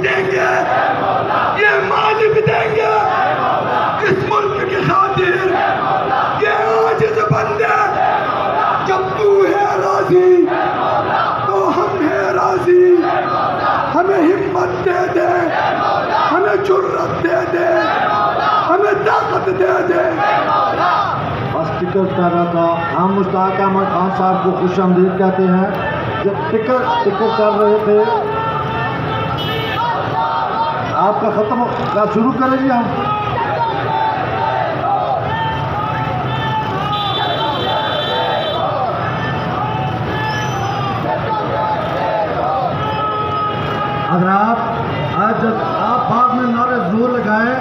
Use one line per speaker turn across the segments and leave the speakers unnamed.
देंगे, ये मालिक देंगे इस मुल्क की खातिर। ये आजिज़ बंदे, जब तू है राजी तो हम है राजी। हमें हिम्मत दे दे, हमें जुर्रत दे दे, हमें ताकत दे दे।
बस टिकट कर रहा था। हम मुश्ताक अहमद खान साहब को खुश आमदीद कहते हैं। जब टिकट कर रहे थे, आपका ख़त्म का शुरू करेंगे हम। अगर आप बाद में नारे जोर लगाएं,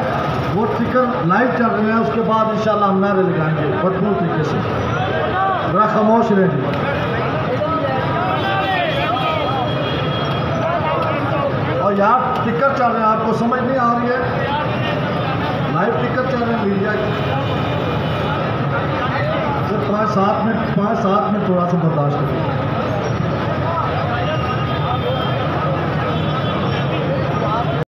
वो टिकट लाइव चल रहे हैं, उसके बाद इंशाल्लाह हम नारे लगाएंगे भरपूर तरीके से। जरा खामोश रहेंगे। और यार टिकट चल रहे हैं, आपको समझ नहीं आ रही है? लाइव टिकट चल रहे हैं मीडिया की। सिर्फ 5-7 मिनट थोड़ा सा बर्दाश्त करें।